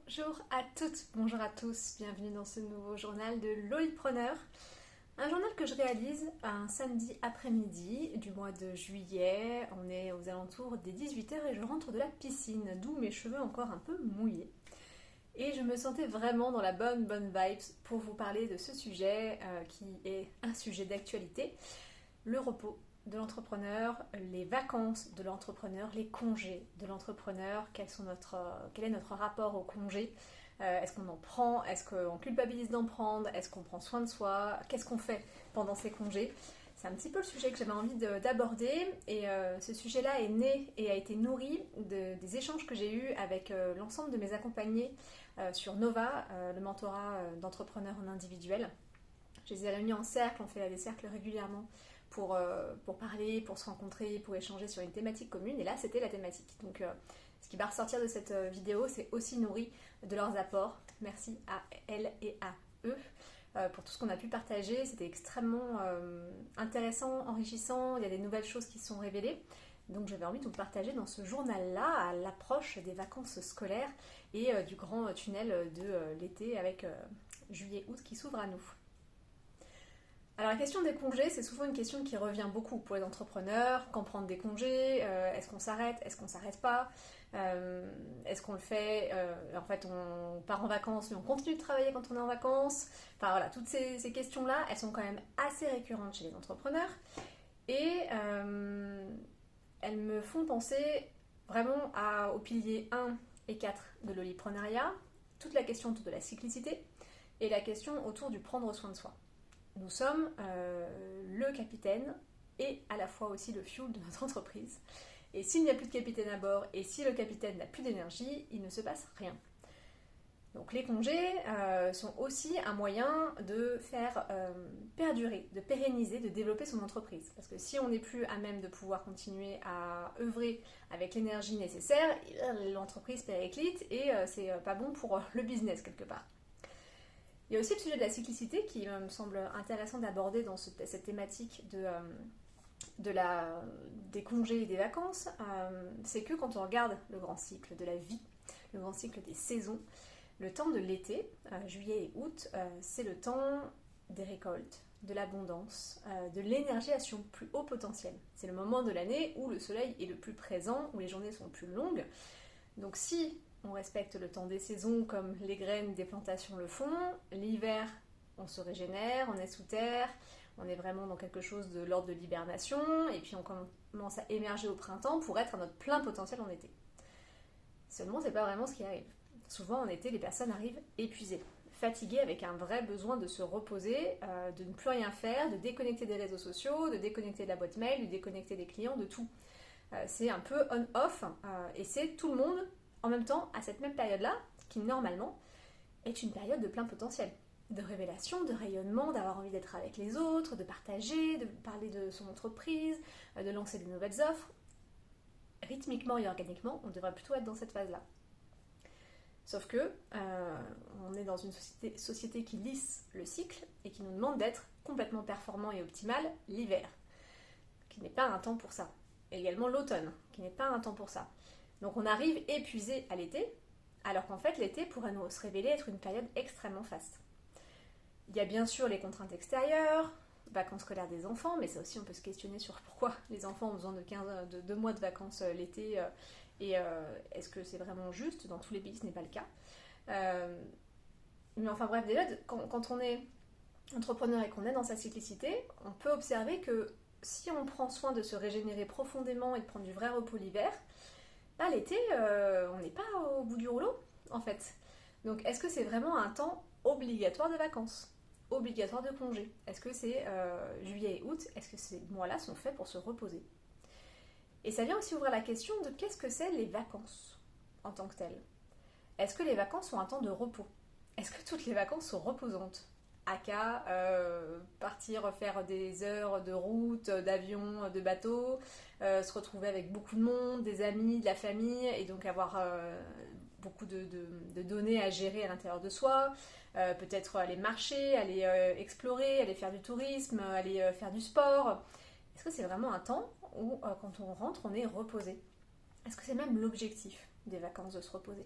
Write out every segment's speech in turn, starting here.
Bonjour à toutes, bonjour à tous, bienvenue dans ce nouveau journal de Lolipreneur. Un journal que je réalise un samedi après-midi du mois de juillet. On est aux alentours des 18h et je rentre de la piscine, d'où mes cheveux encore un peu mouillés. Et je me sentais vraiment dans la bonne vibes pour vous parler de ce sujet qui est un sujet d'actualité. Le repos de l'entrepreneur, les vacances de l'entrepreneur, les congés de l'entrepreneur, quel est notre rapport au congé, est-ce qu'on en prend, est-ce qu'on culpabilise d'en prendre, est-ce qu'on prend soin de soi, qu'est-ce qu'on fait pendant ces congés. C'est un petit peu le sujet que j'avais envie d'aborder et ce sujet-là est né et a été nourri des échanges que j'ai eus avec l'ensemble de mes accompagnés sur Nova, le mentorat d'entrepreneurs en individuel. Je les ai réunis en cercle, on fait des cercles régulièrement pour parler, pour se rencontrer, pour échanger sur une thématique commune. Et là, c'était la thématique. Donc, ce qui va ressortir de cette vidéo, c'est aussi nourri de leurs apports. Merci à elles et à eux pour tout ce qu'on a pu partager. C'était extrêmement intéressant, enrichissant. Il y a des nouvelles choses qui se sont révélées. Donc, j'avais envie de vous partager dans ce journal-là, à l'approche des vacances scolaires et du grand tunnel de l'été avec juillet-août qui s'ouvre à nous. Alors la question des congés, c'est souvent une question qui revient beaucoup pour les entrepreneurs. Quand prendre des congés, est-ce qu'on s'arrête, est-ce qu'on s'arrête pas, est-ce qu'on le fait, en fait on part en vacances mais on continue de travailler quand on est en vacances. Enfin voilà, toutes ces questions-là, elles sont quand même assez récurrentes chez les entrepreneurs et elles me font penser vraiment au pilier 1 et 4 de l'oliprenariat, toute la question autour de la cyclicité et la question autour du prendre soin de soi. Nous sommes le capitaine et à la fois aussi le fuel de notre entreprise. Et s'il n'y a plus de capitaine à bord et si le capitaine n'a plus d'énergie, il ne se passe rien. Donc les congés sont aussi un moyen de faire perdurer, de pérenniser, de développer son entreprise. Parce que si on n'est plus à même de pouvoir continuer à œuvrer avec l'énergie nécessaire, l'entreprise périclite et c'est pas bon pour le business quelque part. Il y a aussi le sujet de la cyclicité qui me semble intéressant d'aborder dans cette thématique des congés et des vacances. C'est que quand on regarde le grand cycle de la vie, le grand cycle des saisons, le temps de l'été, juillet et août, c'est le temps des récoltes, de l'abondance, de l'énergie à son plus haut potentiel. C'est le moment de l'année où le soleil est le plus présent, où les journées sont plus longues. Donc si on respecte le temps des saisons comme les graines des plantations le font. L'hiver, on se régénère, on est sous terre, on est vraiment dans quelque chose de l'ordre de l'hibernation, et puis on commence à émerger au printemps pour être à notre plein potentiel en été. Seulement, c'est pas vraiment ce qui arrive. Souvent, en été, les personnes arrivent épuisées, fatiguées, avec un vrai besoin de se reposer, de ne plus rien faire, de déconnecter des réseaux sociaux, de déconnecter de la boîte mail, de déconnecter des clients, de tout. C'est un peu on-off, et c'est tout le monde en même temps, à cette même période-là, qui normalement est une période de plein potentiel, de révélation, de rayonnement, d'avoir envie d'être avec les autres, de partager, de parler de son entreprise, de lancer de nouvelles offres. Rythmiquement et organiquement, on devrait plutôt être dans cette phase-là. Sauf que on est dans une société qui lisse le cycle et qui nous demande d'être complètement performant et optimal l'hiver, qui n'est pas un temps pour ça. Et également l'automne, qui n'est pas un temps pour ça. Donc on arrive épuisé à l'été, alors qu'en fait l'été pourrait se révéler être une période extrêmement faste. Il y a bien sûr les contraintes extérieures, vacances scolaires des enfants, mais ça aussi on peut se questionner sur pourquoi les enfants ont besoin de 2 mois de vacances l'été, et est-ce que c'est vraiment juste? Dans tous les pays ce n'est pas le cas. Mais enfin bref, déjà quand on est entrepreneur et qu'on est dans sa cyclicité, on peut observer que si on prend soin de se régénérer profondément et de prendre du vrai repos l'hiver, l'été, on n'est pas au bout du rouleau, en fait. Donc, est-ce que c'est vraiment un temps obligatoire de vacances, obligatoire de congé? Est-ce que c'est juillet et août? Est-ce que ces mois-là sont faits pour se reposer? Et ça vient aussi ouvrir la question de qu'est-ce que c'est les vacances en tant que telles? Est-ce que les vacances sont un temps de repos? Est-ce que toutes les vacances sont reposantes? Aka, partir faire des heures de route, d'avion, de bateau, se retrouver avec beaucoup de monde, des amis, de la famille, et donc avoir beaucoup de données à gérer à l'intérieur de soi, peut-être aller marcher, aller explorer, aller faire du tourisme, aller faire du sport. Est-ce que c'est vraiment un temps où quand on rentre, on est reposé? Est-ce que c'est même l'objectif des vacances de se reposer?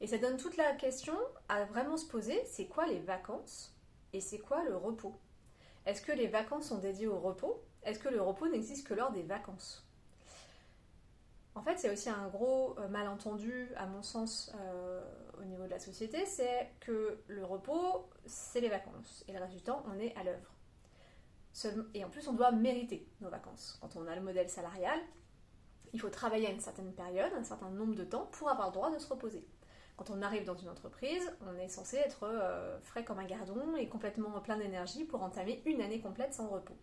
Et ça donne toute la question à vraiment se poser, c'est quoi les vacances et c'est quoi le repos? Est-ce que les vacances sont dédiées au repos? Est-ce que le repos n'existe que lors des vacances? En fait, il y a aussi un gros malentendu, à mon sens, au niveau de la société, c'est que le repos, c'est les vacances. Et le reste du temps, on est à l'œuvre. Et en plus, on doit mériter nos vacances. Quand on a le modèle salarial, il faut travailler à une certaine période, un certain nombre de temps, pour avoir le droit de se reposer. Quand on arrive dans une entreprise, on est censé être frais comme un gardon et complètement plein d'énergie pour entamer une année complète sans repos.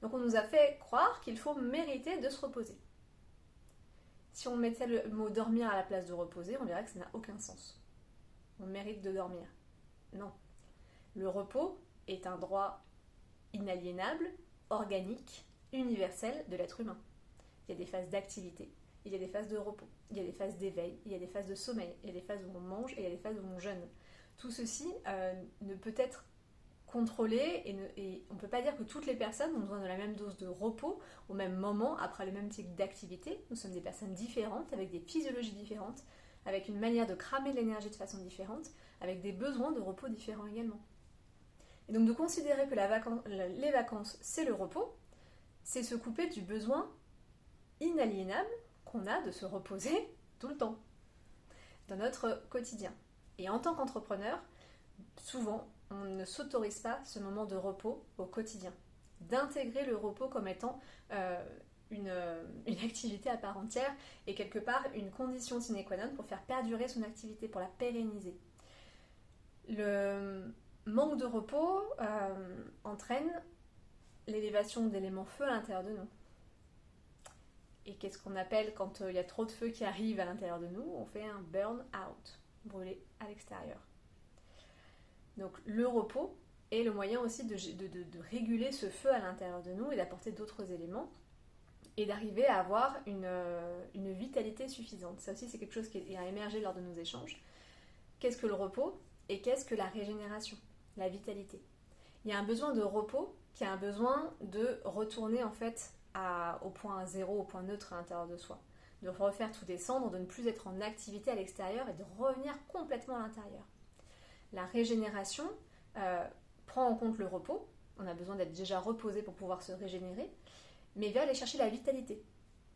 Donc on nous a fait croire qu'il faut mériter de se reposer. Si on mettait le mot dormir à la place de reposer, on verrait que ça n'a aucun sens. On mérite de dormir. Non. Le repos est un droit inaliénable, organique, universel de l'être humain. Il y a des phases d'activité, il y a des phases de repos, il y a des phases d'éveil, il y a des phases de sommeil, il y a des phases où on mange et il y a des phases où on jeûne. Tout ceci ne peut être contrôlé et on ne peut pas dire que toutes les personnes ont besoin de la même dose de repos au même moment, après le même type d'activité. Nous sommes des personnes différentes, avec des physiologies différentes, avec une manière de cramer de l'énergie de façon différente, avec des besoins de repos différents également. Et donc de considérer que les vacances, c'est le repos, c'est se couper du besoin inaliénable qu'on a de se reposer tout le temps, dans notre quotidien. Et en tant qu'entrepreneur, souvent, on ne s'autorise pas ce moment de repos au quotidien. D'intégrer le repos comme étant une activité à part entière et quelque part une condition sine qua non pour faire perdurer son activité, pour la pérenniser. Le manque de repos entraîne l'élévation d'éléments feu à l'intérieur de nous. Et qu'est-ce qu'on appelle quand il y a trop de feu qui arrive à l'intérieur de nous? On fait un burn-out, brûler à l'extérieur. Donc le repos est le moyen aussi de réguler ce feu à l'intérieur de nous et d'apporter d'autres éléments et d'arriver à avoir une vitalité suffisante. Ça aussi c'est quelque chose qui a émergé lors de nos échanges. Qu'est-ce que le repos et qu'est-ce que la régénération, la vitalité? Il y a un besoin de repos qui a un besoin de retourner en fait au point zéro, au point neutre à l'intérieur de soi. De refaire tout descendre, de ne plus être en activité à l'extérieur et de revenir complètement à l'intérieur. La régénération prend en compte le repos. On a besoin d'être déjà reposé pour pouvoir se régénérer, mais va aller chercher la vitalité.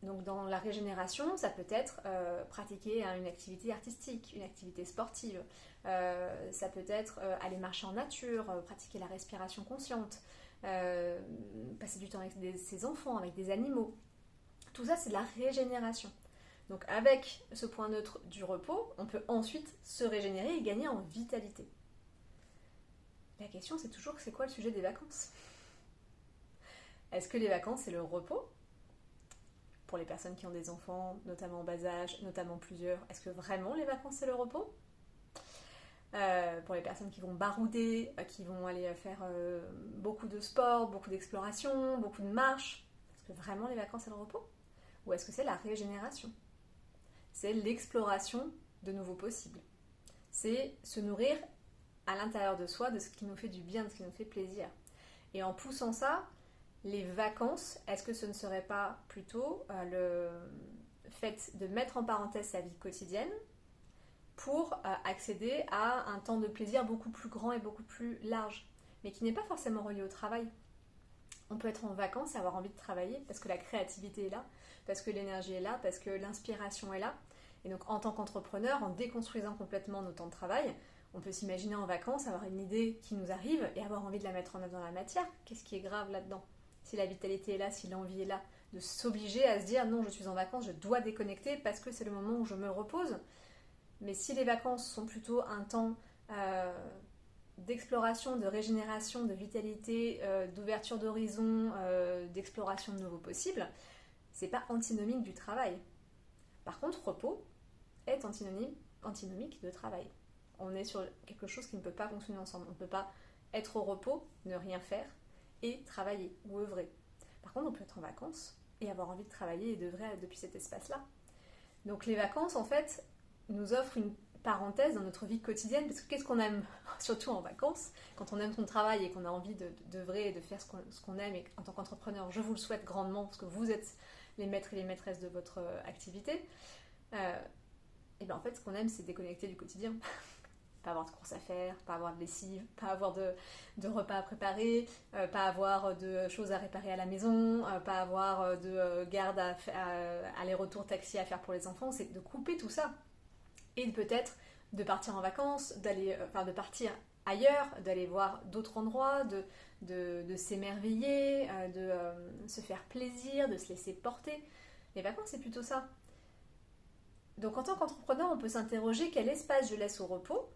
Donc dans la régénération, ça peut être pratiquer une activité artistique, une activité sportive, ça peut être aller marcher en nature, pratiquer la respiration consciente, passer du temps avec ses enfants, avec des animaux. Tout ça, c'est de la régénération. Donc avec ce point neutre du repos, on peut ensuite se régénérer et gagner en vitalité. La question, c'est toujours, c'est quoi le sujet des vacances? Est-ce que les vacances, c'est le repos? Pour les personnes qui ont des enfants, notamment en bas âge, notamment plusieurs, est-ce que vraiment les vacances, c'est le repos? Pour les personnes qui vont barouder, qui vont aller faire beaucoup de sport, beaucoup d'exploration, beaucoup de marche, est-ce que vraiment les vacances, c'est le repos? Ou est-ce que c'est la régénération? C'est l'exploration de nouveaux possibles. C'est se nourrir à l'intérieur de soi de ce qui nous fait du bien, de ce qui nous fait plaisir. Et en poussant ça, les vacances, est-ce que ce ne serait pas plutôt le fait de mettre en parenthèse sa vie quotidienne pour accéder à un temps de plaisir beaucoup plus grand et beaucoup plus large, mais qui n'est pas forcément relié au travail? On peut être en vacances et avoir envie de travailler parce que la créativité est là, parce que l'énergie est là, parce que l'inspiration est là. Et donc en tant qu'entrepreneur, en déconstruisant complètement nos temps de travail, on peut s'imaginer en vacances, avoir une idée qui nous arrive et avoir envie de la mettre en œuvre dans la matière. Qu'est-ce qui est grave là-dedans? Si la vitalité est là, si l'envie est là, de s'obliger à se dire non, je suis en vacances, je dois déconnecter parce que c'est le moment où je me repose. Mais si les vacances sont plutôt un temps d'exploration, de régénération, de vitalité, d'ouverture d'horizon, d'exploration de nouveaux possibles, c'est pas antinomique du travail. Par contre, repos est antinomique de travail. On est sur quelque chose qui ne peut pas fonctionner ensemble. On ne peut pas être au repos, ne rien faire et travailler ou œuvrer. Par contre, on peut être en vacances et avoir envie de travailler et d'œuvrer depuis cet espace-là. Donc les vacances, en fait, nous offrent une parenthèse dans notre vie quotidienne, parce que qu'est-ce qu'on aime, surtout en vacances, quand on aime son travail et qu'on a envie d'œuvrer et de faire ce qu'on aime, et en tant qu'entrepreneur, je vous le souhaite grandement, parce que vous êtes les maîtres et les maîtresses de votre activité, et bien en fait ce qu'on aime c'est déconnecter du quotidien. Pas avoir de courses à faire, pas avoir de lessive, pas avoir de repas à préparer, pas avoir de choses à réparer à la maison, pas avoir de garde aller-retour taxi à faire pour les enfants. C'est de couper tout ça et peut-être de partir en vacances, de partir ailleurs, d'aller voir d'autres endroits, de s'émerveiller, de se faire plaisir, de se laisser porter. Les vacances, c'est plutôt ça. Donc en tant qu'entrepreneur, on peut s'interroger quel espace je laisse au repos,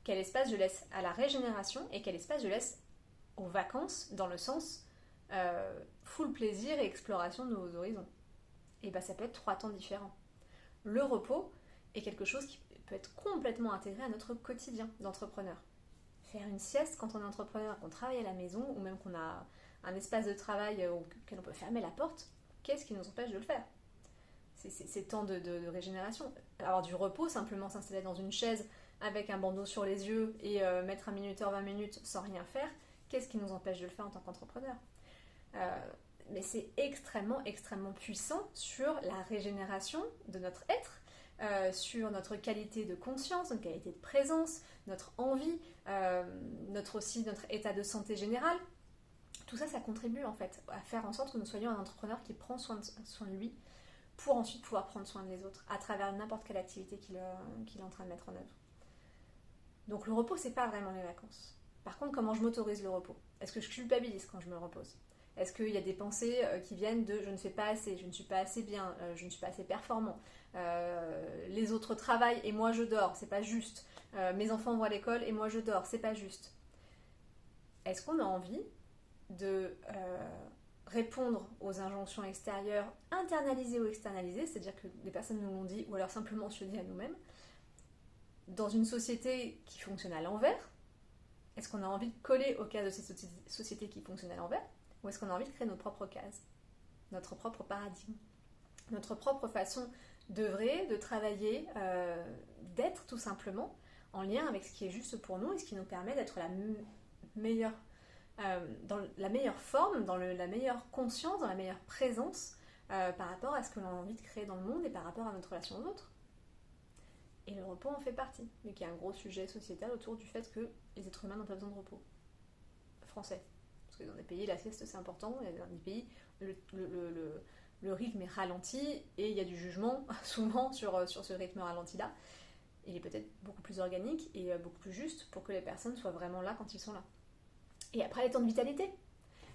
quel espace je laisse à la régénération et quel espace je laisse aux vacances, dans le sens full plaisir et exploration de nouveaux horizons. Et bien ça peut être 3 temps différents. Le repos est quelque chose qui peut être complètement intégré à notre quotidien d'entrepreneur. Faire une sieste quand on est entrepreneur, qu'on travaille à la maison ou même qu'on a un espace de travail auquel on peut fermer la porte, qu'est-ce qui nous empêche de le faire? C'est temps de régénération. Avoir du repos, simplement s'installer dans une chaise avec un bandeau sur les yeux et mettre un minuteur, 20 minutes sans rien faire, qu'est-ce qui nous empêche de le faire en tant qu'entrepreneur? Mais c'est extrêmement, extrêmement puissant sur la régénération de notre être, sur notre qualité de conscience, notre qualité de présence, notre envie, notre état de santé général. Tout ça, ça contribue en fait à faire en sorte que nous soyons un entrepreneur qui prend soin de lui pour ensuite pouvoir prendre soin des autres à travers n'importe quelle activité qu'il est en train de mettre en œuvre. Donc le repos, c'est pas vraiment les vacances. Par contre, comment je m'autorise le repos? Est-ce que je culpabilise quand je me repose? Est-ce qu'il y a des pensées qui viennent de je ne fais pas assez, je ne suis pas assez bien, je ne suis pas assez performant, les autres travaillent et moi je dors, c'est pas juste, mes enfants vont à l'école et moi je dors, c'est pas juste. Est-ce qu'on a envie de répondre aux injonctions extérieures, internalisées ou externalisées, c'est-à-dire que des personnes nous l'ont dit ou alors simplement on se le dit à nous-mêmes, dans une société qui fonctionne à l'envers? Est-ce qu'on a envie de coller aux cases de ces sociétés qui fonctionnent à l'envers? Ou est-ce qu'on a envie de créer nos propres cases, notre propre paradigme, notre propre façon d'œuvrer, de travailler, d'être tout simplement en lien avec ce qui est juste pour nous et ce qui nous permet d'être dans la meilleure forme, dans la meilleure conscience, dans la meilleure présence par rapport à ce que l'on a envie de créer dans le monde et par rapport à notre relation aux autres. Et le repos en fait partie, mais qu'il y a un gros sujet sociétal autour du fait que les êtres humains n'ont pas besoin de repos. Français. Parce que dans des pays, la sieste c'est important, et dans des pays, le rythme est ralenti et il y a du jugement souvent sur ce rythme ralenti-là. Il est peut-être beaucoup plus organique et beaucoup plus juste pour que les personnes soient vraiment là quand ils sont là. Et après, les temps de vitalité.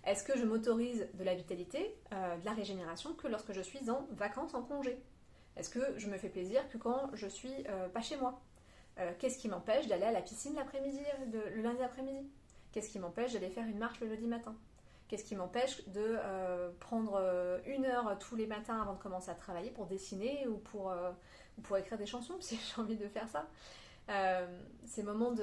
Est-ce que je m'autorise de la vitalité, de la régénération, que lorsque je suis en vacances, en congé? Est-ce que je me fais plaisir que quand je suis pas chez moi? Qu'est-ce qui m'empêche d'aller à la piscine l'après-midi, le lundi après-midi? Qu'est-ce qui m'empêche d'aller faire une marche le jeudi matin? Qu'est-ce qui m'empêche de prendre 1 heure tous les matins avant de commencer à travailler pour dessiner ou pour écrire des chansons si j'ai envie de faire ça? Ces moments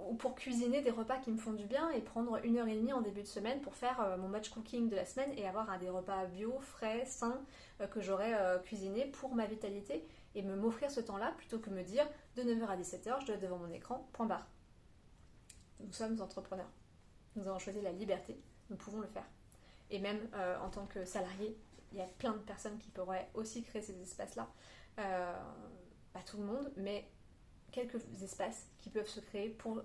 ou pour cuisiner des repas qui me font du bien et prendre 1 heure et demie en début de semaine pour faire mon batch cooking de la semaine et avoir des repas bio, frais, sains que j'aurais cuisinés pour ma vitalité et m'offrir ce temps-là plutôt que me dire de 9h à 17h je dois être devant mon écran, point barre. Nous sommes entrepreneurs. Nous avons choisi la liberté, nous pouvons le faire. Et même en tant que salarié, il y a plein de personnes qui pourraient aussi créer ces espaces-là. Pas tout le monde, mais quelques espaces qui peuvent se créer pour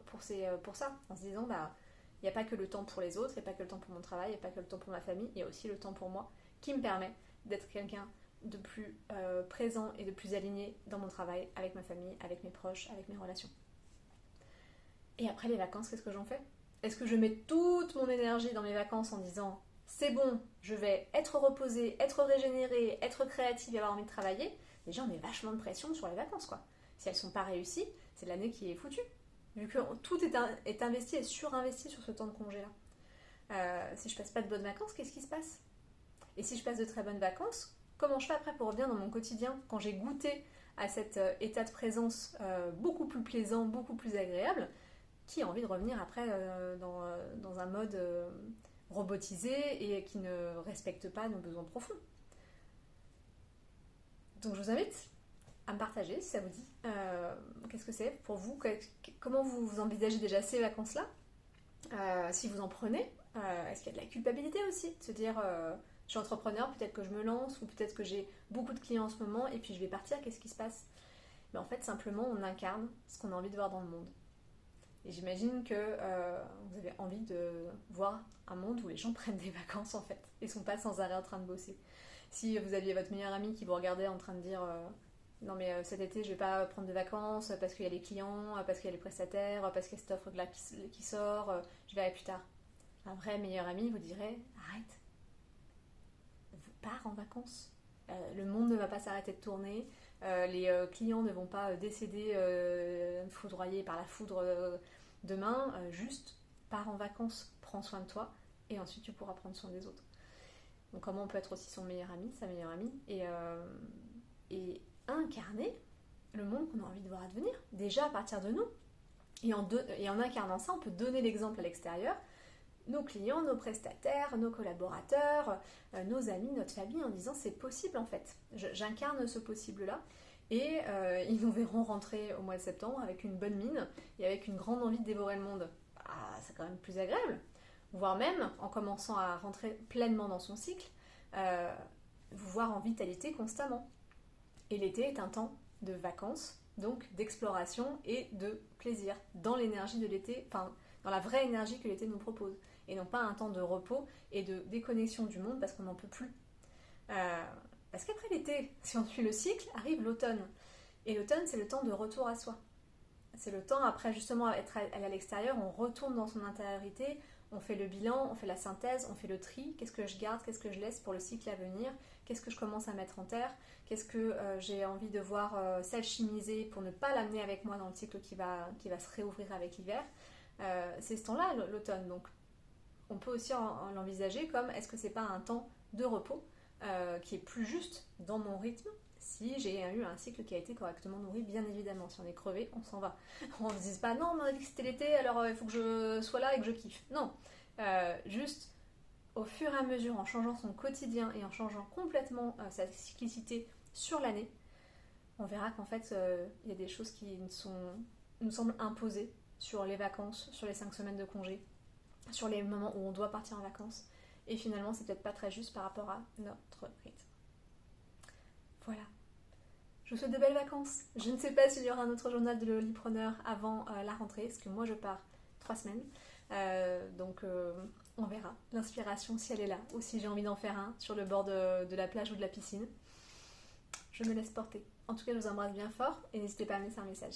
ça, en se disant il n'y a pas que le temps pour les autres, il n'y a pas que le temps pour mon travail, il n'y a pas que le temps pour ma famille, il y a aussi le temps pour moi qui me permet d'être quelqu'un de plus présent et de plus aligné dans mon travail, avec ma famille, avec mes proches, avec mes relations. Et après les vacances, qu'est-ce que j'en fais? Est-ce que je mets toute mon énergie dans mes vacances en disant c'est bon, je vais être reposée, être régénérée, être créative et avoir envie de travailler? Déjà on met vachement de pression sur les vacances quoi. Si elles ne sont pas réussies, c'est l'année qui est foutue. Vu que tout est investi et surinvesti sur ce temps de congé-là. Si je passe pas de bonnes vacances, qu'est-ce qui se passe? Et si je passe de très bonnes vacances, comment je fais après pour revenir dans mon quotidien quand j'ai goûté à cet état de présence beaucoup plus plaisant, beaucoup plus agréable? Qui a envie de revenir après dans un mode robotisé et qui ne respecte pas nos besoins profonds? Donc je vous invite à me partager si ça vous dit. Qu'est-ce que c'est pour vous? Comment vous envisagez déjà ces vacances-là? Si vous en prenez, est-ce qu'il y a de la culpabilité aussi? De se dire, je suis entrepreneur, peut-être que je me lance, ou peut-être que j'ai beaucoup de clients en ce moment, et puis je vais partir, qu'est-ce qui se passe? mais en fait simplement on incarne ce qu'on a envie de voir dans le monde. Et j'imagine que vous avez envie de voir un monde où les gens prennent des vacances en fait, et sont pas sans arrêt en train de bosser. Si vous aviez votre meilleur ami qui vous regardait en train de dire non mais cet été je vais pas prendre de vacances parce qu'il y a les clients, parce qu'il y a les prestataires, parce qu'il y a cette offre là qui sort, je verrai plus tard. Un vrai meilleur ami vous dirait arrête, pars en vacances. Le monde ne va pas s'arrêter de tourner, les clients ne vont pas décéder foudroyés par la foudre demain, juste pars en vacances, prends soin de toi et ensuite tu pourras prendre soin des autres. Donc comment on peut être aussi son meilleur ami, sa meilleure amie et incarner le monde qu'on a envie de voir advenir, déjà à partir de nous. Et en incarnant ça, on peut donner l'exemple à l'extérieur, nos clients, nos prestataires, nos collaborateurs, nos amis, notre famille, en disant c'est possible en fait. J'incarne ce possible-là. Et ils nous verront rentrer au mois de septembre avec une bonne mine et avec une grande envie de dévorer le monde. Ah, c'est quand même plus agréable. Voire même, en commençant à rentrer pleinement dans son cycle, vous voir en vitalité constamment. Et l'été est un temps de vacances, donc d'exploration et de plaisir, dans l'énergie de l'été, enfin dans la vraie énergie que l'été nous propose, et non pas un temps de repos et de déconnexion du monde parce qu'on n'en peut plus. Parce qu'après l'été, si on suit le cycle, arrive l'automne. Et l'automne, c'est le temps de retour à soi. C'est le temps, après justement être allé à l'extérieur, on retourne dans son intériorité, on fait le bilan, on fait la synthèse, on fait le tri. Qu'est-ce que je garde, qu'est-ce que je laisse pour le cycle à venir? Qu'est-ce que je commence à mettre en terre? Qu'est-ce que j'ai envie de voir s'alchimiser pour ne pas l'amener avec moi dans le cycle qui va se réouvrir avec l'hiver? C'est ce temps-là, l'automne. Donc on peut aussi l'envisager comme est-ce que c'est pas un temps de repos qui est plus juste dans mon rythme si j'ai eu un cycle qui a été correctement nourri, bien évidemment. Si on est crevé, on s'en va. On ne se dise pas non, on m'a dit que c'était l'été, alors il faut que je sois là et que je kiffe. Non, juste au fur et à mesure, en changeant son quotidien et en changeant complètement sa cyclicité sur l'année, on verra qu'en fait, il y a des choses qui nous semblent imposées sur les vacances, sur les 5 semaines de congé, sur les moments où on doit partir en vacances. Et finalement, c'est peut-être pas très juste par rapport à notre rythme. Voilà. Je vous souhaite de belles vacances. Je ne sais pas s'il y aura un autre journal de Lolipreneur avant la rentrée, parce que moi je pars 3 semaines. Donc on verra l'inspiration si elle est là, ou si j'ai envie d'en faire un sur le bord de la plage ou de la piscine. Je me laisse porter. En tout cas, je vous embrasse bien fort et n'hésitez pas à me laisser un message.